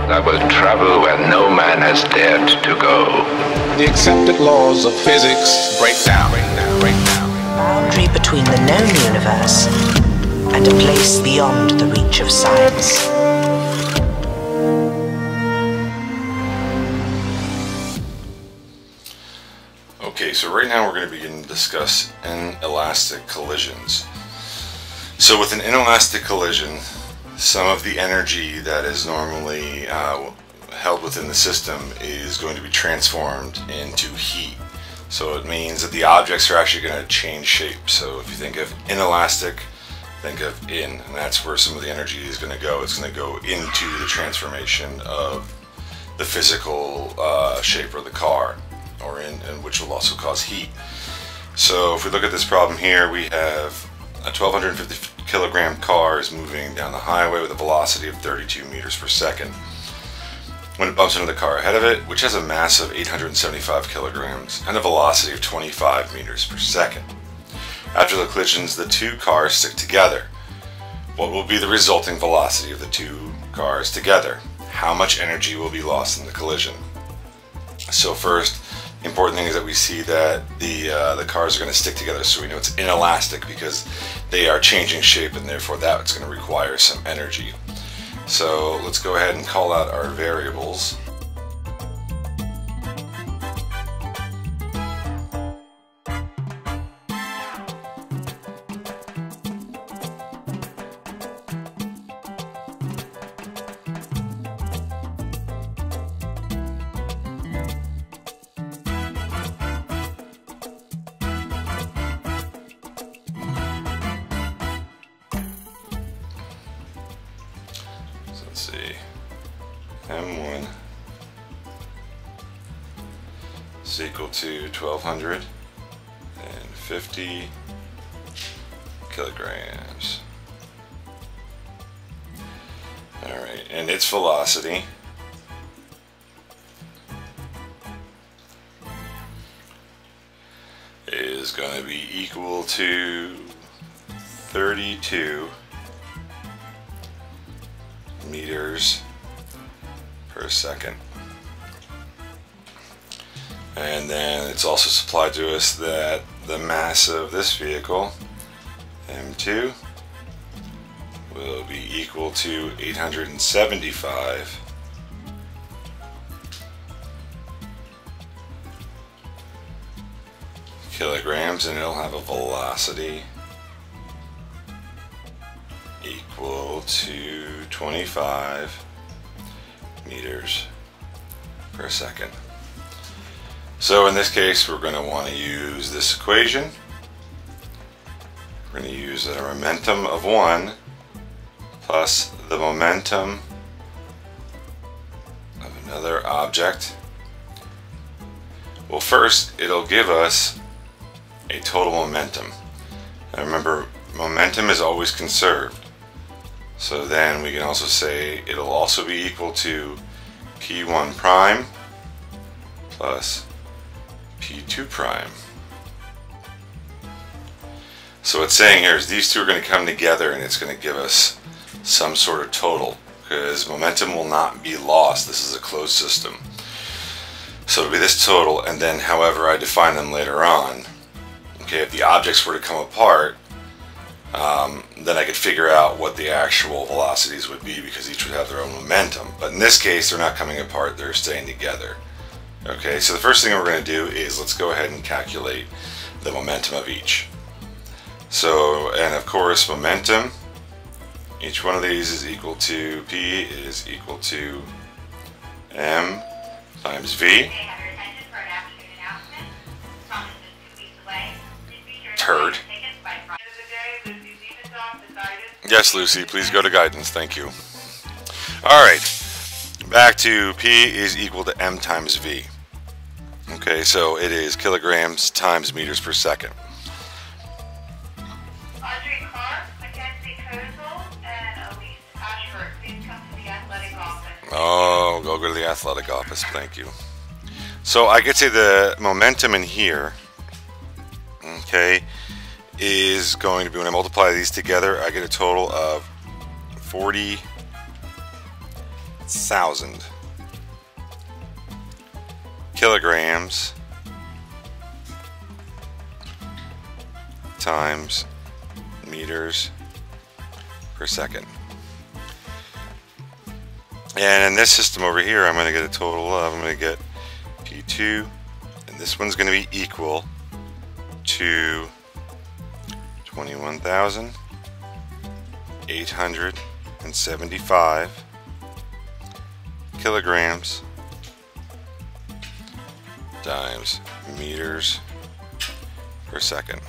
I will travel where no man has dared to go. The accepted laws of physics break down. Boundary between the known universe and a place beyond the reach of science. Okay, so right now we're going to begin to discuss inelastic collisions. So with an inelastic collision, some of the energy that is normally held within the system is going to be transformed into heat. So it means that the objects are actually going to change shape. So if you think of inelastic, think of in, and that's where some of the energy is going to go. It's going to go into the transformation of the physical shape of the car, or in which will also cause heat. So if we look at this problem here, we have a 1,250 kilogram car is moving down the highway with a velocity of 32 meters per second. When it bumps into the car ahead of it, which has a mass of 875 kilograms and a velocity of 25 meters per second. After the collisions, the two cars stick together. What will be the resulting velocity of the two cars together? How much energy will be lost in the collision? So first, the important thing is that we see that the cars are going to stick together, so we know it's inelastic because they are changing shape, and therefore that's going to require some energy. So let's go ahead and call out our variables. Let's see, M1 is equal to 1,250 kilograms. Alright, and its velocity is going to be equal to 32 meters per second. And then it's also supplied to us that the mass of this vehicle, M2, will be equal to 875 kilograms, and it'll have a velocity equal to 25 meters per second. So in this case, we're going to want to use this equation. We're going to use a momentum of 1 plus the momentum of another object. Well, first it'll give us a total momentum. Now remember, momentum is always conserved. So then we can also say it'll also be equal to P1 prime plus P2 prime. So what's saying here is these two are going to come together, and it's going to give us some sort of total, because momentum will not be lost. This is a closed system. So it'll be this total, and then however I define them later on. Okay, if the objects were to come apart, then I could figure out what the actual velocities would be, because each would have their own momentum. But in this case, they're not coming apart, they're staying together. Okay, so the first thing we're going to do is let's go ahead and calculate the momentum of each. So, and of course, momentum, each one of these is equal to, P is equal to M times V. Turd. Yes, Lucy, please go to guidance. Thank you. Alright, back to P is equal to M times V. Okay, so it is kilograms times meters per second. Audrey Clark, Mackenzie Kozel, and Elise Ashford, please come to the athletic office. Oh, go to the athletic office. Thank you. So I could say the momentum in here, okay, is going to be, when I multiply these together, I get a total of 40 21,000 kilograms times meters per second. And in this system over here, I'm going to get a total of, I'm going to get P2, and this one's going to be equal to 21,875 kilograms times meters per second.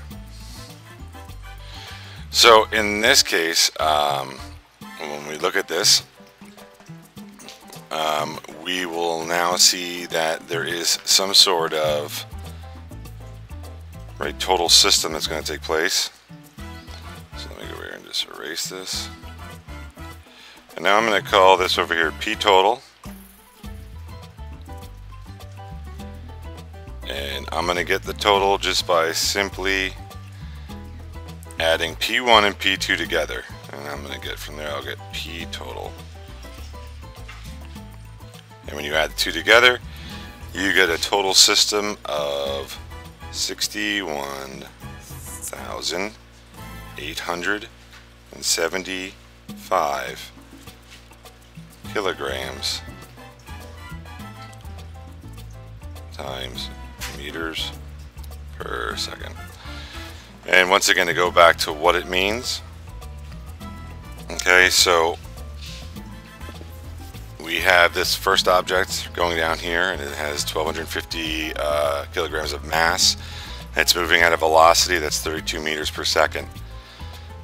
So in this case, when we look at this, we will now see that there is some sort of total system that's going to take place. So let me go over here and just erase this. And now I'm going to call this over here P total. And I'm going to get the total just by simply adding P1 and P2 together. And I'm going to get from there, I'll get P total. And when you add the two together, you get a total system of 61,875 kilograms times meters per second. And once again, to go back to what it means. Okay, so we have this first object going down here, and it has 1,250 kilograms of mass. And it's moving at a velocity that's 32 meters per second.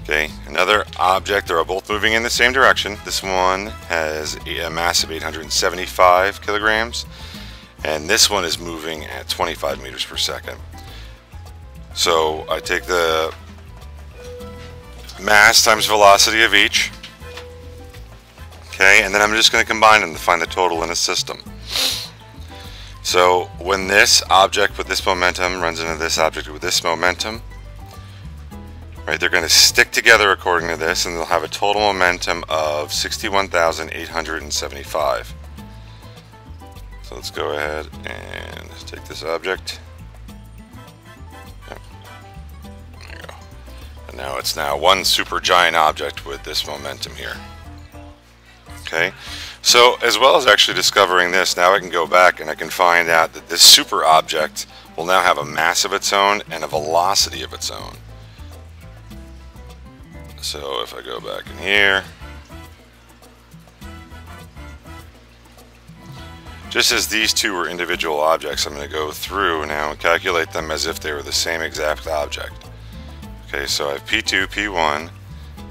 Okay, another object, they're both moving in the same direction. This one has a mass of 875 kilograms, and this one is moving at 25 meters per second. So I take the mass times velocity of each. Okay, and then I'm just going to combine them to find the total in a system. So when this object with this momentum runs into this object with this momentum, they're going to stick together according to this, and they'll have a total momentum of 61,875. So let's go ahead and take this object. There you go. And now it's one super giant object with this momentum here. Okay, so as well as actually discovering this, now I can go back and I can find out that this super object will now have a mass of its own and a velocity of its own. So if I go back in here, just as these two were individual objects, I'm going to go through now and calculate them as if they were the same exact object. Okay, so I have P2, P1,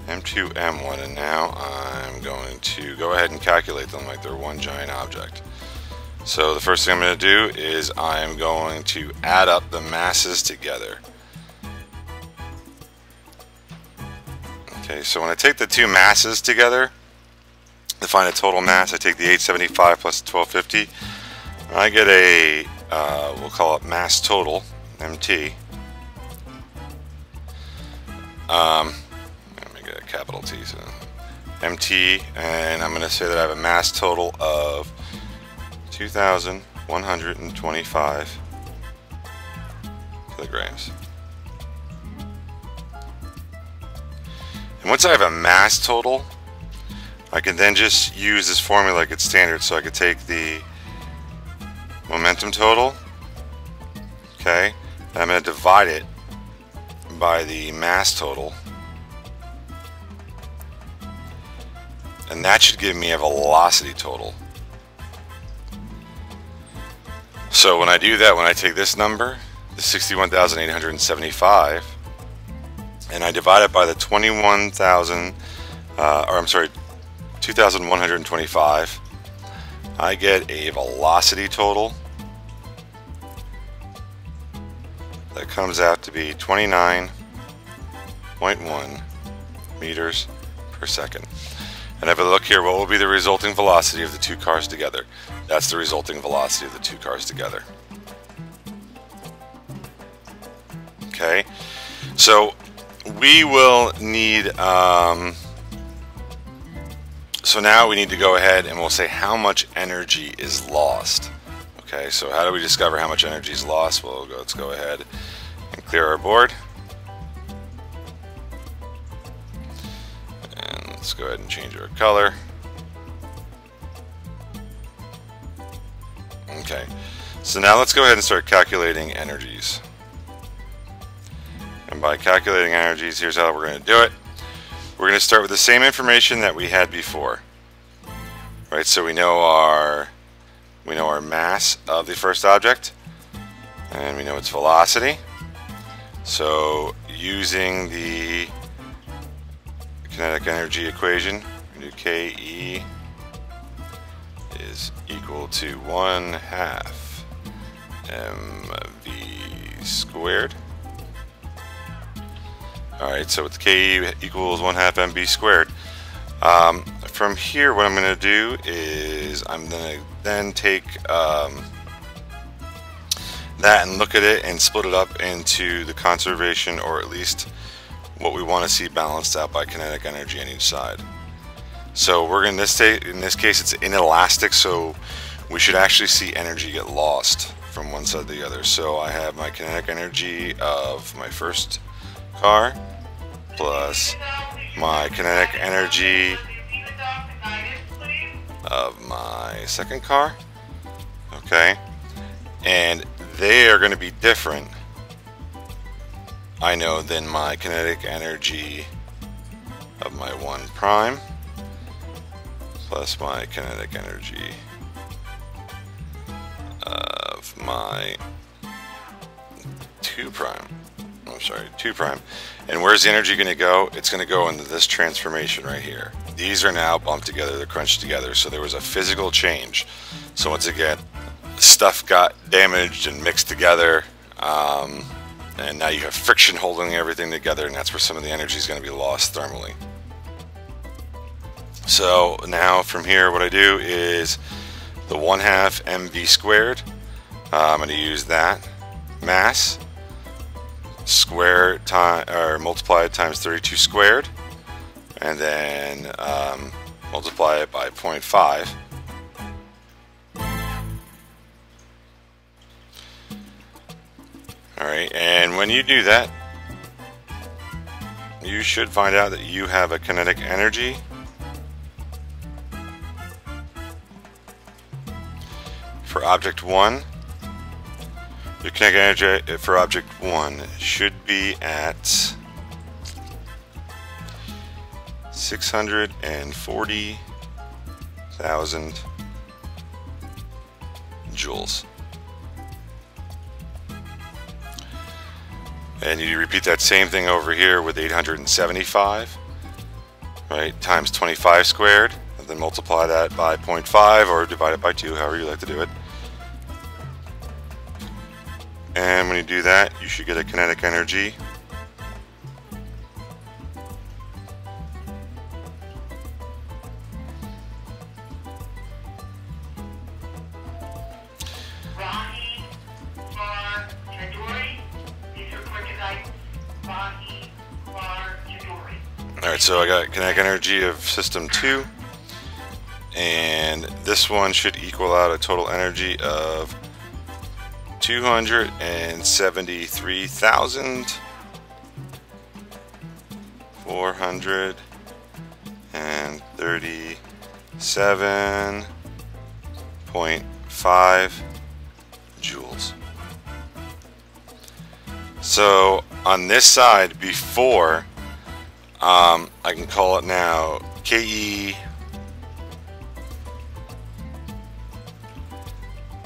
M2, M1, and now I'm going to go ahead and calculate them like they're one giant object. So the first thing I'm going to do is I'm going to add up the masses together. Okay, so when I take the two masses together to find a total mass, I take the 875 plus 1250. I get a, we'll call it mass total, MT. Capital T, so MT, and I'm going to say that I have a mass total of 2,125 kilograms. And once I have a mass total, I can then just use this formula like it's standard. So I could take the momentum total, okay, and I'm going to divide it by the mass total. And that should give me a velocity total. So when I do that, when I take this number, the 61,875, and I divide it by the 2,125, I get a velocity total that comes out to be 29.1 meters per second. And if I look here, what will be the resulting velocity of the two cars together? That's the resulting velocity of the two cars together. Okay, so we will need So now we need to go ahead and we'll say how much energy is lost. Okay, so how do we discover how much energy is lost? Well, let's go ahead and clear our board. And let's go ahead and change our color. Okay, so now let's go ahead and start calculating energies. And by calculating energies, here's how we're going to do it. We're going to start with the same information that we had before. Right, so we know our mass of the first object, and we know its velocity. So using the kinetic energy equation, we do KE is equal to 1/2 mv squared. Alright, so with KE equals 1/2 mv squared. From here, what I'm going to do is I'm going to then take that and look at it and split it up into the conservation, or at least what we want to see balanced out by kinetic energy on each side. So we're going to in this case it's inelastic, so we should actually see energy get lost from one side to the other. So I have my kinetic energy of my first car plus my kinetic energy of my second car. Okay, and they are going to be different, I know, than my kinetic energy of my 1 prime plus my kinetic energy of my 2 prime. I'm sorry, 2 prime. And where's the energy going to go? It's going to go into this transformation right here. These are now bumped together, they're crunched together, so there was a physical change. So once again, stuff got damaged and mixed together, and now you have friction holding everything together, and that's where some of the energy is going to be lost thermally. So now from here, what I do is the 1/2 mv squared. I'm going to use that mass square time, or multiply it times 32 squared, and then multiply it by 0.5. Alright, and when you do that, you should find out that you have a kinetic energy for object 1. Your kinetic energy for object 1 should be at 640,000 joules. And you repeat that same thing over here with 875, right, times 25 squared, and then multiply that by 0.5 or divide it by 2, however you like to do it. And when you do that, you should get a kinetic energy Alright, so I got kinetic energy of system 2, and this one should equal out a total energy of 273,437.5 joules. So on this side, before, I can call it now KE.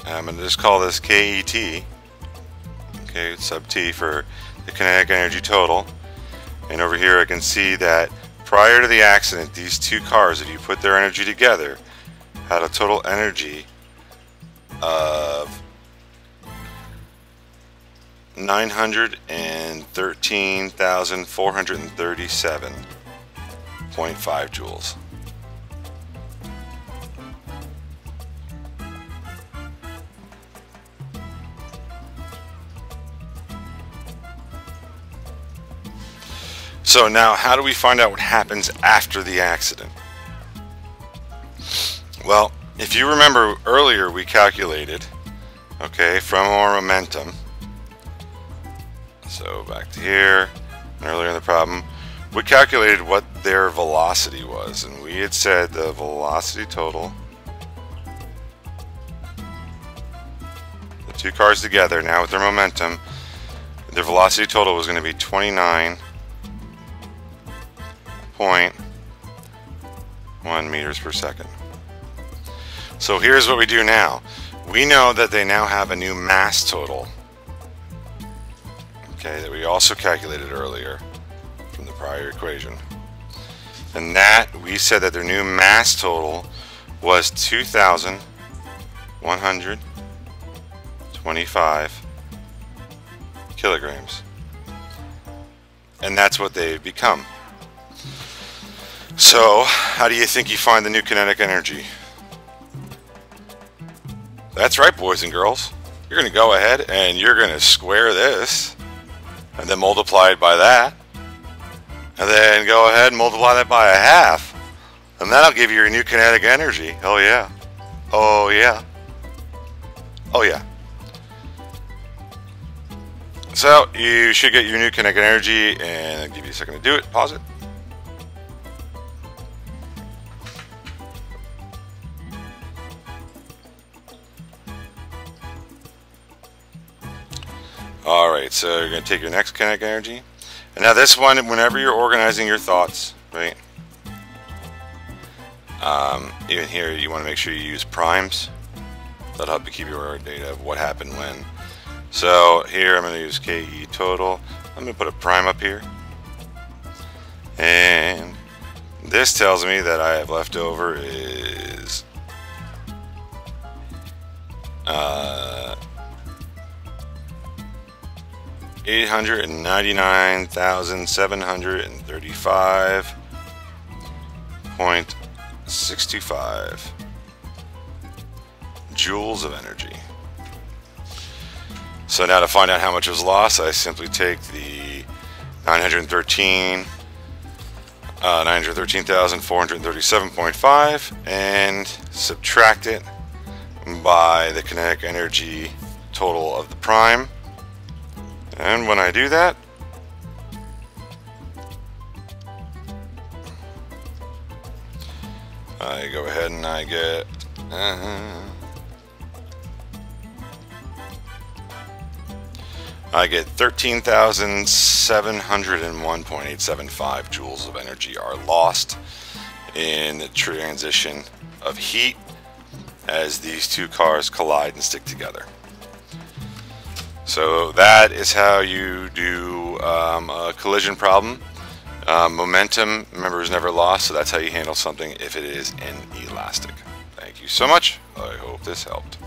I'm going to just call this KET, okay, sub T for the kinetic energy total. And over here I can see that prior to the accident, these two cars, if you put their energy together, had a total energy of 913,437.5 joules. So now, how do we find out what happens after the accident? Well, if you remember earlier, we calculated, okay, from our momentum. So back to here, earlier in the problem, we calculated what their velocity was, and we had said the velocity total, the two cars together now with their momentum, their velocity total was going to be 29.1 meters per second. So here's what we do now. We know that they now have a new mass total, okay, that we also calculated earlier from the prior equation. And that, we said that their new mass total was 2,125 kilograms. And that's what they've become. So, how do you think you find the new kinetic energy? That's right, boys and girls. You're going to go ahead and you're going to square this and then multiply it by that. And then go ahead and multiply that by a half. And that'll give you your new kinetic energy. Oh yeah. Oh yeah. Oh yeah. So you should get your new kinetic energy, and I'll give you a second to do it. Pause it. Alright, so you're going to take your next kinetic energy. And now this one, whenever you're organizing your thoughts, right? Even here, you want to make sure you use primes. That'll help you keep your data of what happened when. So here I'm going to use KE total. I'm going to put a prime up here. And this tells me that I have left over is 899,735.625 joules of energy. So now to find out how much was lost, I simply take the 913,437.5 and subtract it by the kinetic energy total of the prime. And when I do that, I go ahead and I get I get 13,701.875 joules of energy are lost in the transition of heat as these two cars collide and stick together. So that is how you do a collision problem. Momentum, remember, is never lost, so that's how you handle something if it is inelastic. Thank you so much. I hope this helped.